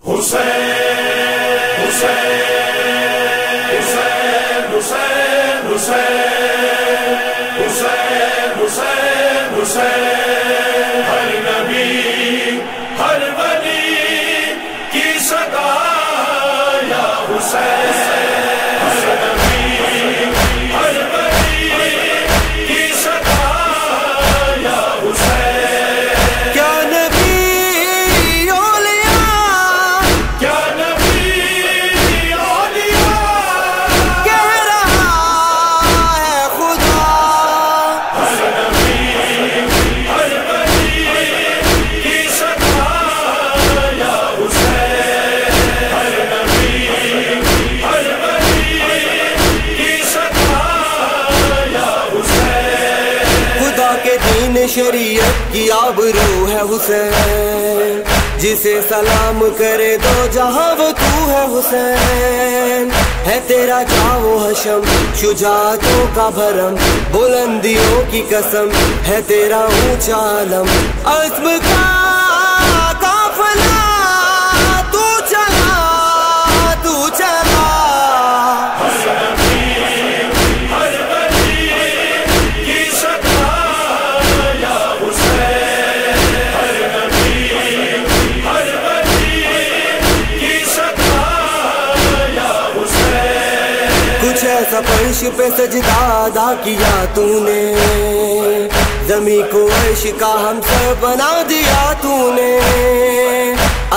حسین حسین حسین حسین حسین حسین حسین حسین ہر نبی ہر ولی کی صدا یا حسین ہر نبی ہر ولی کی صدا یا حسین کیا نبی اولیاء کیا نبی اولیاء کہہ رہا ہے خدا ہر نبی ہر ولی کی صدا یا حسین ہر نبی ہر ولی کی صدا یا حسین خدا کے دین شریعت کی آبرو ہے حسین، جسے سلام کرے دو جہاں وہ تو ہے حسین، ہے تیرا جاؤ حشم شجاعتوں کا بھرم، بلندیوں کی قسم ہے تیرا اونچا علم، عزم کا قافلہ تو چلا تو چلا ہر نبی ہر ولی کی صدا یا حسین ہر نبی ہر ولی کی صدا یا حسین کچھ ایسا فرش پہ سجدہ ادا کیا تو نے، زمین کو عرش کا ہمسر بنا دیا تو نے،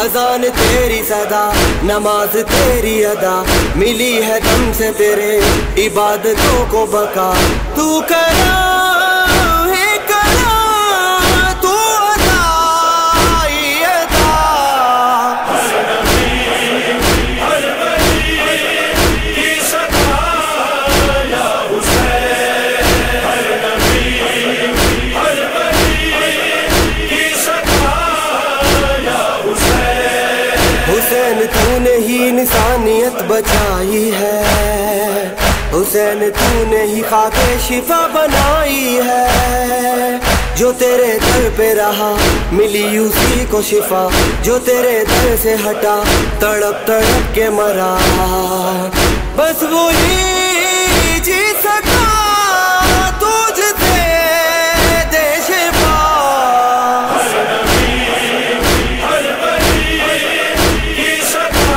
اذان تیری صدا نماز تیری ادا، ملی ہے دم سے تیرے عبادتوں کو بقا، تو کرا ہے کرا تو ادا ہی ادا ہر نبی ہر ولی کی صدا یا حسین ہر نبی ہر ولی کی صدا یا حسین حسین تو نے ہی انسانیت بچائی ہے، حسین تو نے ہی خاک شفا بنائی ہے، جو تیرے در پہ رہا ملی اسی کو شفا، جو تیرے در سے ہٹا تڑپ تڑپ کے مرا، بس وہی جی سکا تجھ سے دے شفا ہر نبی ہر ولی کی صدا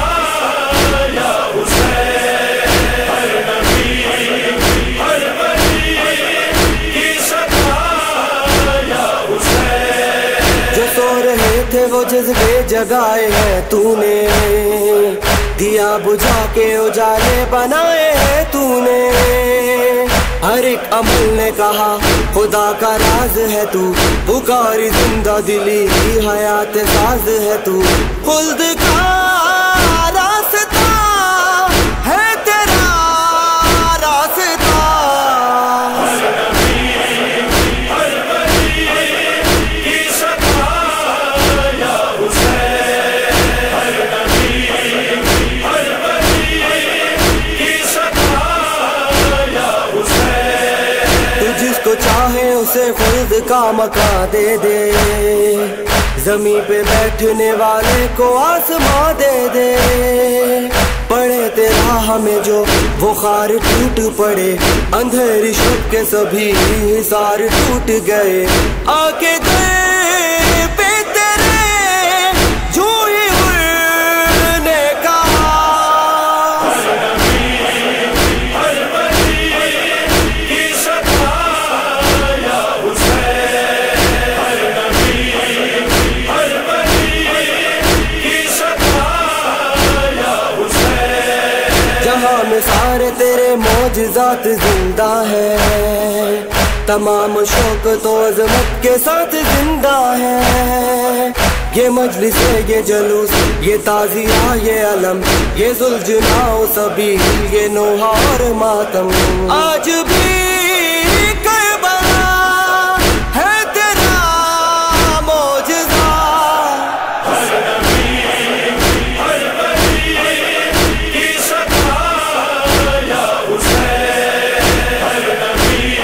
یا حسین ہر نبی ہر ولی کی صدا یا حسین جو سو رہے تھے وہ جذبے جگائے ہیں تو نے، دیا بجھا کے اجالے بنائے ہیں تو نے، ہر ایک عمل نے کہا خدا کا راز ہے تو، پکاری زندہ دلی حیات ساز ہے تو، خلد کا راستہ ہے تیرا راستہ ہر نبی ہر ولی کی صدا یا حسین ہر نبی ہر ولی کی صدا یا حسین تو جس کو چاہے اسے خود کا مکان دے دے، زمین پہ بیٹھنے والے کو آسماں دے دے، پڑے تیرا ہمیں جو بخار ٹوٹ پڑے، اندھیری شب کے سبھی حصار ٹوٹ گئے، آ کے دے پہ تیرے جو ہی نے کہا ہر نبی ہر ولی کی صدا یا حسین ہر نبی ہر ولی کی صدا یا حسین جہاں میں سارے تیرے معجزات زندہ ہے، تمام شوکت و عظمت کے ساتھ زندہ ہے، یہ مجلس ہے یہ جلوس یہ تعزیہ یہ علم یہ ذوالجلال و سبیل یہ نوحہ اور ماتم، آج بھی کربلا ہے تیرا معجزہ ہر نبی ہر ولی کی صدا یا حسین ہر نبی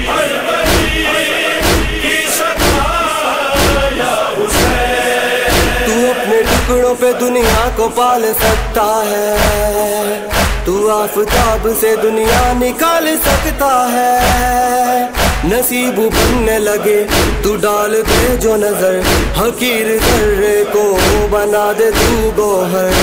ہر ولی کی صدا یا حسین تو اپنے ٹکڑوں پہ دنیا کو پال سکتا ہے، تو آفتاب سے دنیا نکال سکتا ہے۔ نصیب بننے لگے تو ڈال دے جو نظر، حقیر ذرے کو بنا دے تو گوہر۔